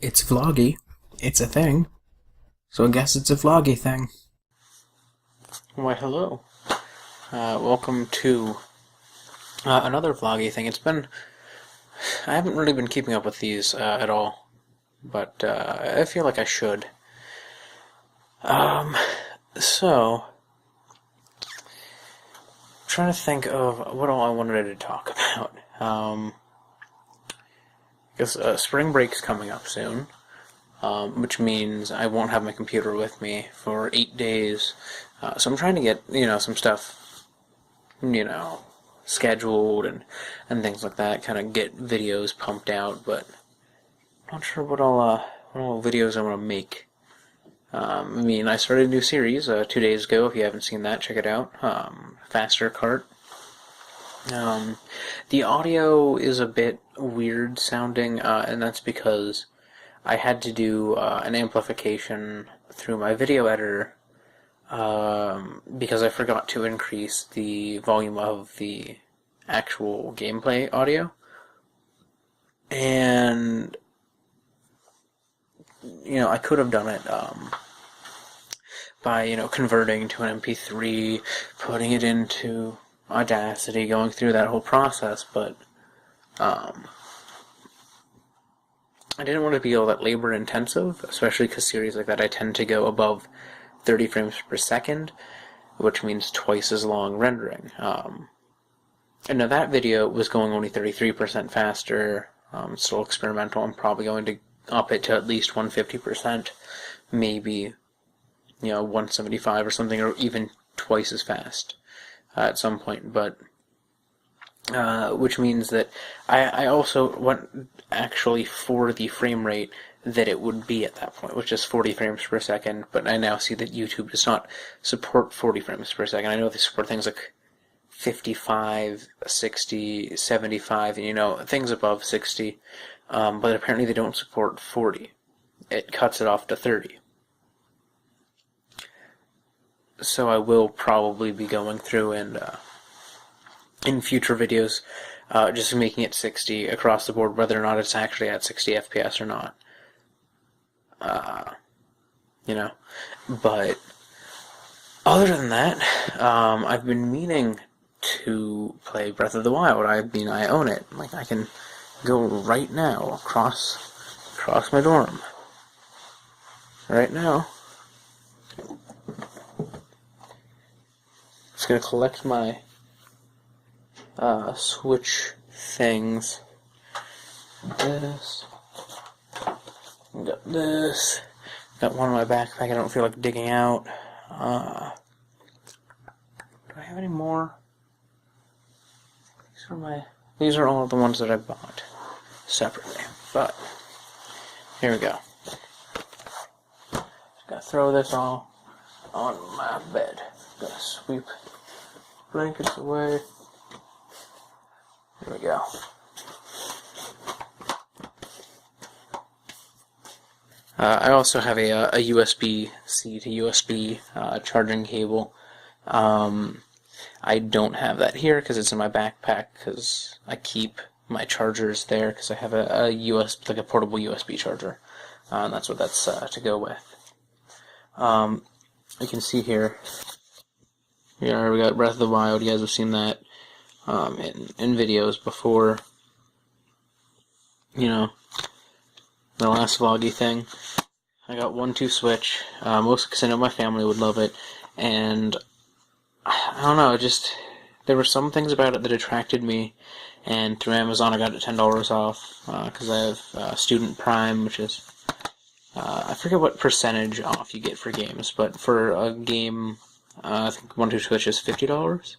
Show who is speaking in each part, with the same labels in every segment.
Speaker 1: It's vloggy. It's a thing. So I guess it's a vloggy thing. Why, hello. Welcome to another vloggy thing. I haven't really been keeping up with these at all, but I feel like I should. So, trying to think of what all I wanted to talk about. Because spring break's coming up soon, which means I won't have my computer with me for 8 days. So I'm trying to get, some stuff, scheduled and things like that, kind of get videos pumped out, but I'm not sure what all videos I want to make. I started a new series 2 days ago. If you haven't seen that, check it out. Faster Cart. The audio is a bit weird sounding, and that's because I had to do an amplification through my video editor because I forgot to increase the volume of the actual gameplay audio. And I could have done it by converting to an MP3, putting it into Audacity, going through that whole process, but I didn't want to be all that labor intensive, especially because series like that I tend to go above 30 frames per second, which means twice as long rendering. And now that video was going only 33% faster. It's still experimental. I'm probably going to up it to at least 150%, maybe 175 or something, or even twice as fast at some point, but which means that I also want actually for the frame rate that it would be at that point, which is 40 frames per second, but I now see that YouTube does not support 40 frames per second. I know they support things like 55, 60, 75, and things above 60, but apparently they don't support 40. It cuts it off to 30. So I will probably be going through and in future videos just making it 60 across the board, whether or not it's actually at 60 FPS or not. But other than that, I've been meaning to play Breath of the Wild. I own it. I can go right now across my dorm. Right now. Just gonna collect my Switch things. Got this. Got one in my backpack I don't feel like digging out. Do I have any more? These are all the ones that I bought separately. But here we go. Just gotta throw this all on my bed. Gotta sweep blankets away. Here we go. I also have a USB-C to USB charging cable. I don't have that here because it's in my backpack because I keep my chargers there because I have a portable USB charger. And that's what that's to go with. You can see here. Yeah, we got Breath of the Wild. You guys have seen that in videos before. The last vloggy thing. I got 1-2 Switch, mostly because I know my family would love it, and I don't know, there were some things about it that attracted me, and through Amazon I got it $10 off, because I have Student Prime, which is, I forget what percentage off you get for games, but for a game, I think 1-2 Switch is $50.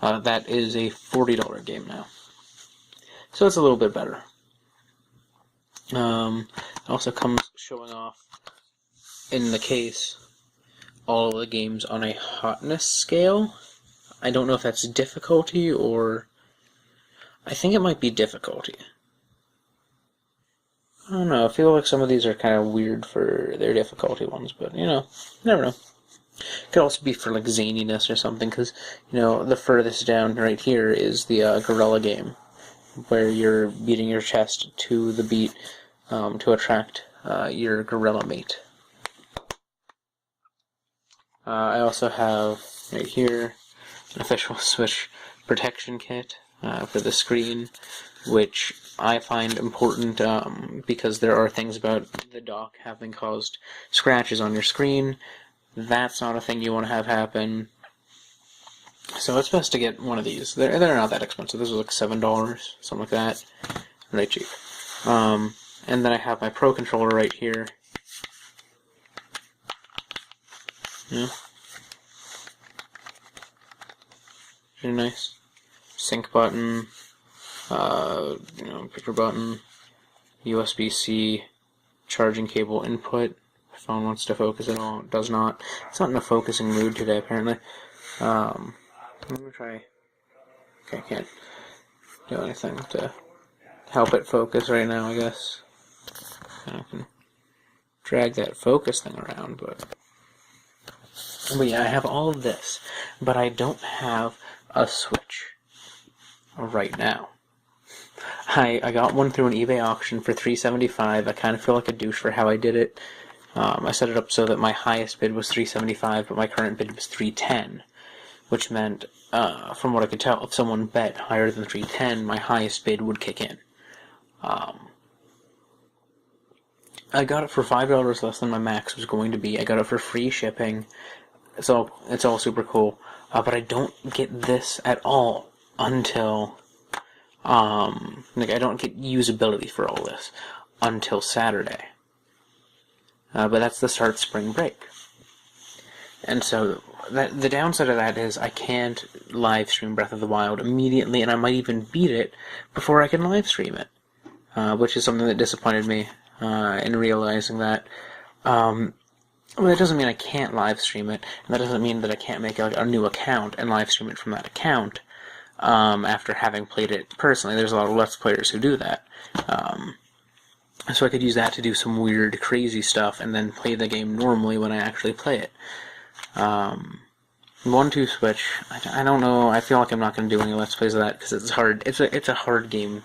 Speaker 1: That is a $40 game now. So it's a little bit better. It also comes showing off in the case all of the games on a hotness scale. I don't know if that's difficulty or... I think it might be difficulty. I don't know, I feel like some of these are kind of weird for their difficulty ones, but, never know. It could also be for, zaniness or something, because, the furthest down right here is the Gorilla game, where you're beating your chest to the beat to attract your gorilla mate. I also have right here an official Switch protection kit for the screen, which I find important because there are things about the dock having caused scratches on your screen. That's not a thing you want to have happen. So it's best to get one of these. They're not that expensive. This was like $7, something like that. Really cheap. And then I have my Pro controller right here. Yeah. Very nice. Sync button, picture button, USB-C, charging cable input. My phone wants to focus at all. It does not. It's not in a focusing mood today, apparently. Let me try. Okay, I can't do anything to help it focus right now, I guess. I can drag that focus thing around, but yeah, I have all of this, but I don't have a Switch right now. I got one through an eBay auction for $375. I kind of feel like a douche for how I did it. I set it up so that my highest bid was $375, but my current bid was $310, which meant, from what I could tell, if someone bet higher than $310, my highest bid would kick in. I got it for $5 less than my max was going to be. I got it for free shipping. It's all super cool. But I don't get this at all until, I don't get usability for all this until Saturday. But that's the start of spring break. And so, the downside of that is I can't live stream Breath of the Wild immediately, and I might even beat it before I can live stream it. Which is something that disappointed me in realizing that. Well, that doesn't mean I can't live stream it, and that doesn't mean that I can't make a new account and live stream it from that account after having played it personally. There's a lot of Let's Players who do that. So I could use that to do some weird, crazy stuff and then play the game normally when I actually play it. 1-2 Switch, I don't know, I feel like I'm not going to do any Let's Plays of that because it's hard. It's a hard game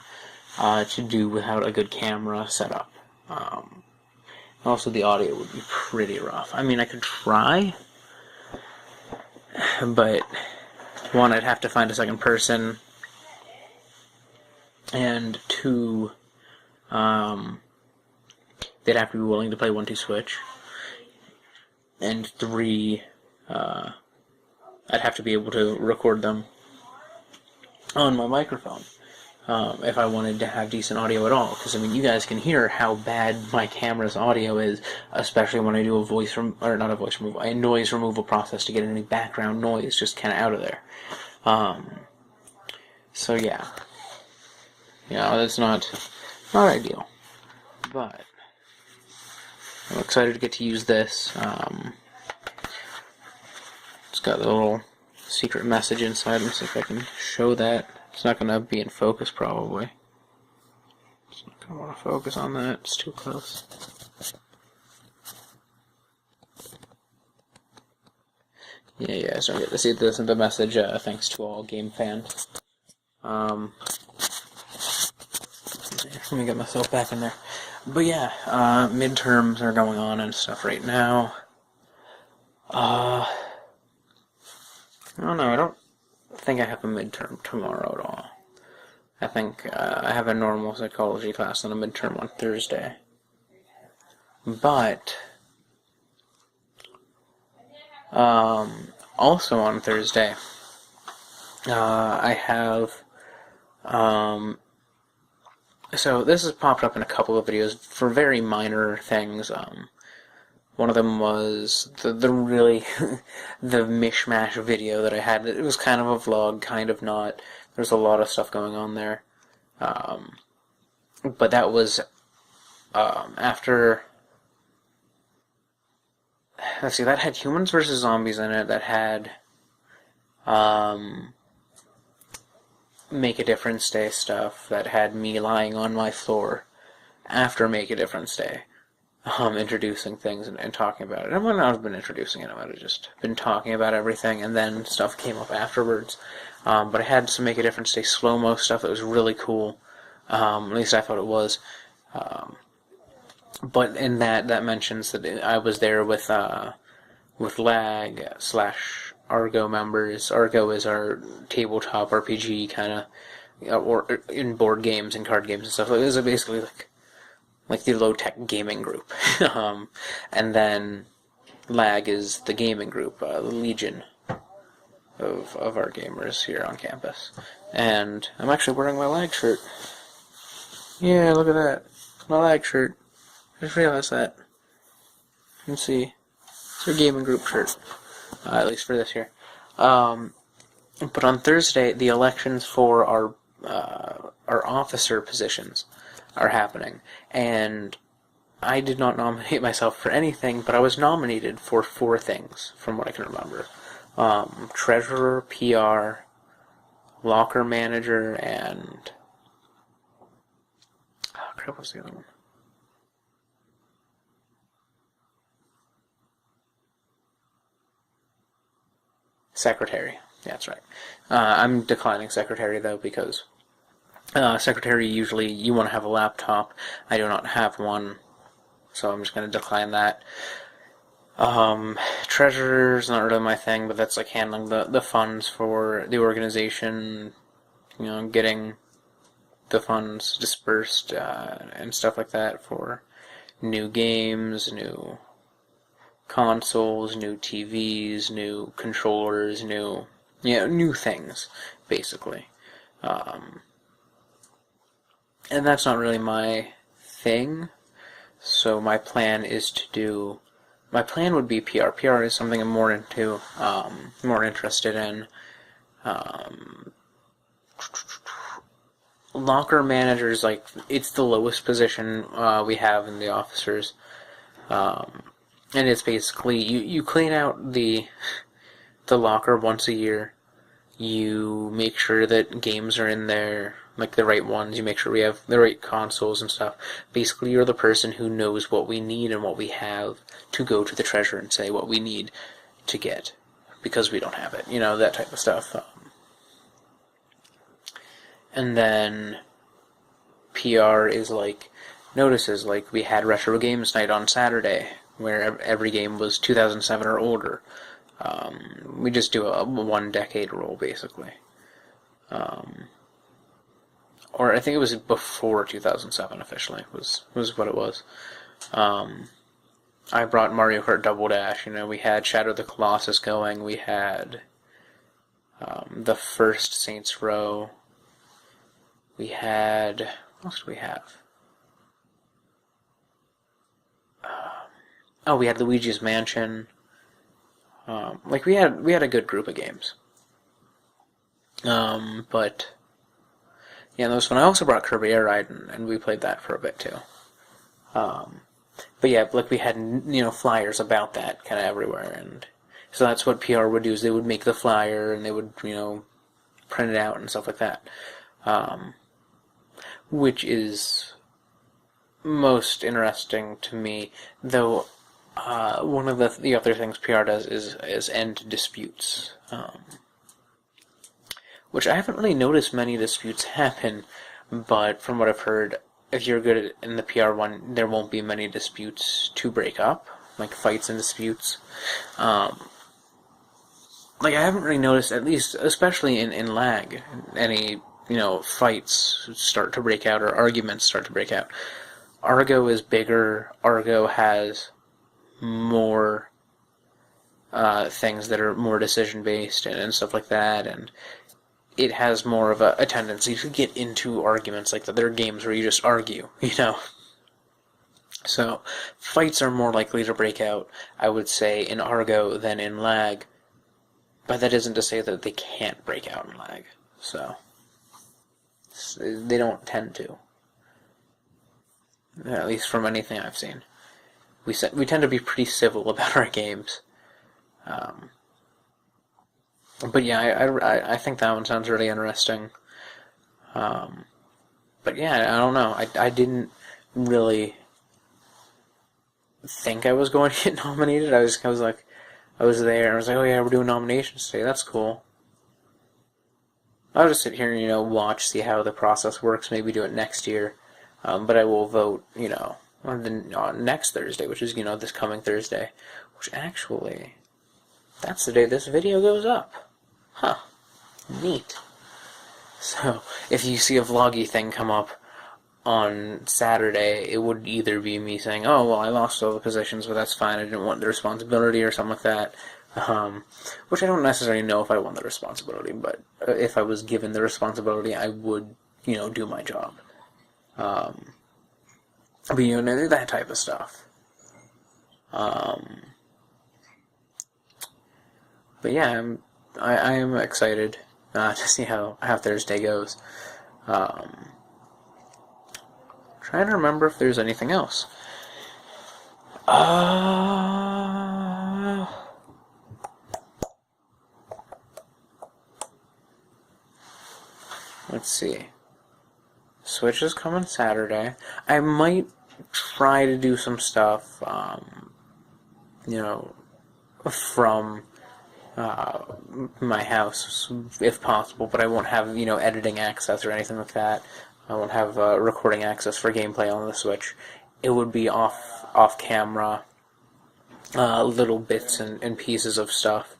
Speaker 1: to do without a good camera setup. Also, the audio would be pretty rough. I mean, I could try, but one, I'd have to find a second person, and two, they'd have to be willing to play 1-2 Switch, and three, I'd have to be able to record them on my microphone. If I wanted to have decent audio at all, because I mean, you guys can hear how bad my camera's audio is, especially when I do a noise removal process to get any background noise just kind of out of there. So yeah, that's not ideal, but I'm excited to get to use this. It's got the little secret message inside. Let me see if I can show that. It's not going to be in focus, probably. It's not going to want to focus on that. It's too close. Yeah, so I get to see this in the message, thanks to all game fans. Let me get myself back in there. But yeah, midterms are going on and stuff right now. I don't know, I don't think I have a midterm tomorrow at all. I think I have a normal psychology class and a midterm on Thursday. But also on Thursday, I have so this has popped up in a couple of videos for very minor things. One of them was the really the mishmash video that I had. It was kind of a vlog, kind of not. There's a lot of stuff going on there. But that was after. Let's see, that had Humans vs. Zombies in it. That had Make a Difference Day stuff. That had me lying on my floor after Make a Difference Day. Introducing things and talking about it. I might not have been introducing it, I might have just been talking about everything, and then stuff came up afterwards. But I had some Make a Difference Day slow-mo stuff that was really cool. At least I thought it was. But in that mentions that I was there with Lag / Argo members. Argo is our tabletop RPG kind of, or in board games and card games and stuff. It was basically like the low-tech gaming group. And then Lag is the gaming group, the Legion of our gamers here on campus. And I'm actually wearing my Lag shirt. Yeah, look at that. My Lag shirt. I just realized that. You can see. It's our gaming group shirt. At least for this year. But on Thursday, the elections for our officer positions are happening. And I did not nominate myself for anything, but I was nominated for 4 things, from what I can remember. Treasurer, PR, locker manager, and... oh, crap, what's the other one? Secretary. Yeah, that's right. I'm declining secretary, though, because secretary, usually you want to have a laptop. I do not have one, so I'm just going to decline that. Treasurer's not really my thing, but that's like handling the funds for the organization, getting the funds dispersed and stuff like that for new games, new consoles, new TVs, new controllers, new things, basically. And that's not really my thing, so my plan would be PR. PR is something I'm more into, more interested in. Locker managers, it's the lowest position we have in the officers. And it's basically, you clean out the locker once a year. You make sure that games are in there, the right ones. You make sure we have the right consoles and stuff. Basically, you're the person who knows what we need and what we have to go to the treasurer and say what we need to get, because we don't have it. That type of stuff. And then PR is notices. We had Retro Games Night on Saturday, where every game was 2007 or older. We just do a 1 decade roll, basically. Or I think it was before 2007 officially, was what it was. I brought Mario Kart Double Dash. We had Shadow of the Colossus going. We had the first Saints Row. We had... what else do we have? We had Luigi's Mansion. We had a good group of games. But yeah, that was fun. I also brought Kirby Air Ride, and we played that for a bit too. But yeah, we had flyers about that kind of everywhere, and so that's what PR would do, is they would make the flyer and they would print it out and stuff like that, which is most interesting to me, though. One of the other things PR does is end disputes, which I haven't really noticed many disputes happen, but from what I've heard, if you're good in the PR one, there won't be many disputes to break up, fights and disputes. I haven't really noticed, at least, especially in Lag, any, fights start to break out or arguments start to break out. Argo is bigger. Argo has more things that are more decision-based and stuff like that, and it has more of a tendency to get into arguments like that. There are games where you just argue, So, fights are more likely to break out, I would say, in Argo than in Lag, but that isn't to say that they can't break out in Lag, so they don't tend to. At least from anything I've seen. We tend to be pretty civil about our games. But yeah, I think that one sounds really interesting. But yeah, I don't know. I didn't really think I was going to get nominated. I was there, and I was like, oh yeah, we're doing nominations today. That's cool. I'll just sit here and, watch, see how the process works, maybe do it next year. But I will vote, on the next Thursday, which is, this coming Thursday. Which actually, that's the day this video goes up. Huh. Neat. So, if you see a Vloggy thing come up on Saturday, it would either be me saying, oh, well, I lost all the positions, but that's fine, I didn't want the responsibility, or something like that. Which I don't necessarily know if I want the responsibility, but if I was given the responsibility, I would, do my job. But, that type of stuff. But yeah, I am excited to see how Thursday goes. Trying to remember if there's anything else. Let's see. Switch is coming Saturday. I might try to do some stuff, from my house, if possible, but I won't have, editing access or anything like that. I won't have recording access for gameplay on the Switch. It would be off camera, little bits and pieces of stuff.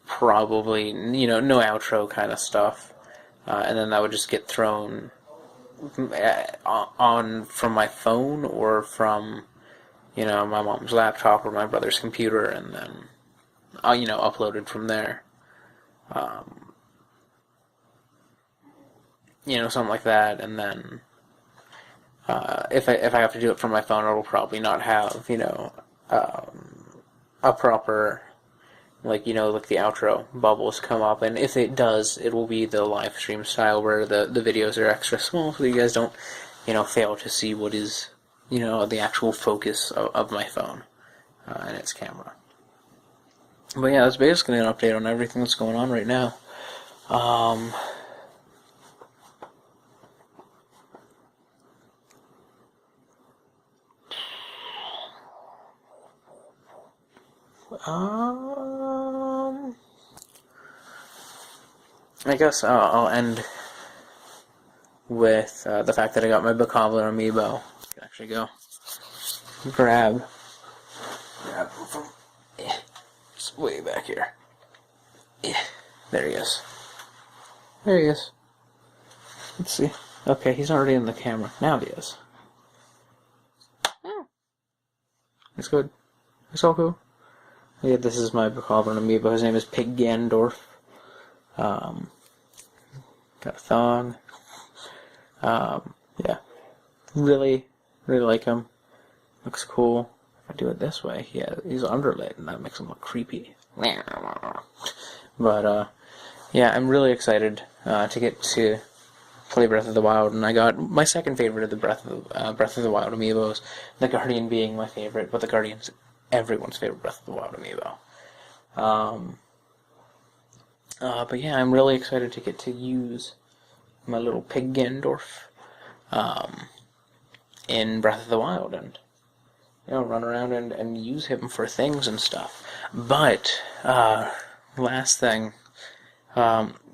Speaker 1: Probably, no outro kind of stuff. And then that would just get thrown on from my phone or from, my mom's laptop or my brother's computer, and then, uploaded from there. Something like that, and then if I have to do it from my phone, it'll probably not have, a proper, like the outro bubbles come up, and if it does, it will be the live stream style where the videos are extra small, so you guys don't, fail to see what is, the actual focus of my phone and its camera. But yeah, that's basically an update on everything that's going on right now. I guess I'll end with the fact that I got my Bokoblin Amiibo. I can actually go grab him from it's way back here. There he is. There he is. Let's see. Okay, he's already in the camera. Now he is. It's good. It's all cool. Yeah, this is my Bokoblin Amiibo. His name is Pig Gandorf. Got a thong. Yeah. Really like him. Looks cool. If I do it this way, he's underlit, and that makes him look creepy. But, yeah, I'm really excited to get to play Breath of the Wild, and I got my second favorite of the Breath of the Wild Amiibos, the Guardian being my favorite, but the Guardian's everyone's favorite Breath of the Wild Amiibo. But yeah, I'm really excited to get to use my little Pig Gandorf in Breath of the Wild, and run around and use him for things and stuff. But last thing,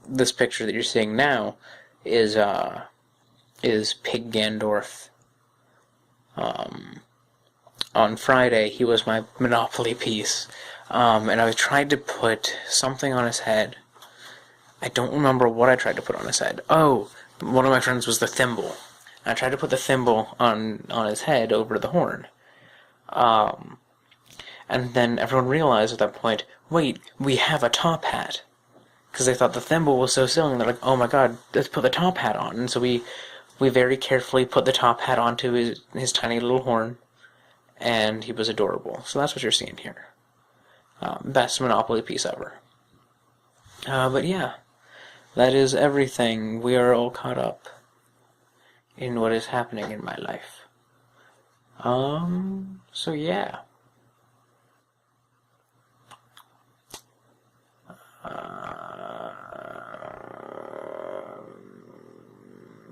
Speaker 1: this picture that you're seeing now is Pig Gandorf. On Friday, he was my Monopoly piece, and I tried to put something on his head. I don't remember what I tried to put on his head. Oh, one of my friends was the thimble. I tried to put the thimble on his head over the horn. And then everyone realized at that point, wait, we have a top hat. Because they thought the thimble was so silly, and they're like, oh my god, let's put the top hat on. And so we very carefully put the top hat onto his tiny little horn, and he was adorable. So that's what you're seeing here. Best Monopoly piece ever. But yeah, that is everything. We are all caught up in what is happening in my life. So yeah.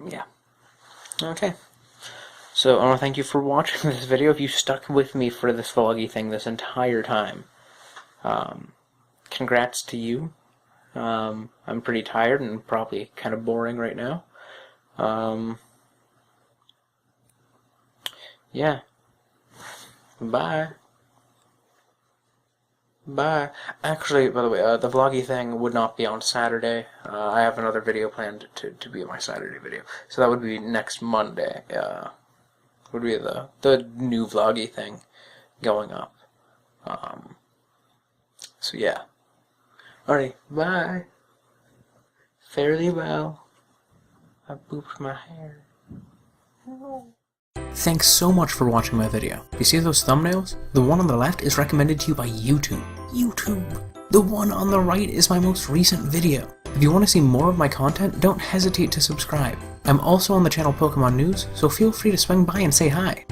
Speaker 1: Yeah. Okay. So I want to thank you for watching this video. If you stuck with me for this Vloggy thing this entire time, congrats to you. I'm pretty tired and probably kind of boring right now. yeah. Bye. Bye. Actually, by the way, the Vloggy thing would not be on Saturday. I have another video planned to be my Saturday video. So that would be next Monday. Would be the new Vloggy thing going up. So yeah. Alright, bye. Fairly well. I booped my hair. Thanks so much for watching my video. You see those thumbnails? The one on the left is recommended to you by YouTube. The one on the right is my most recent video. If you want to see more of my content, don't hesitate to subscribe. I'm also on the channel Pokemon News, so feel free to swing by and say hi.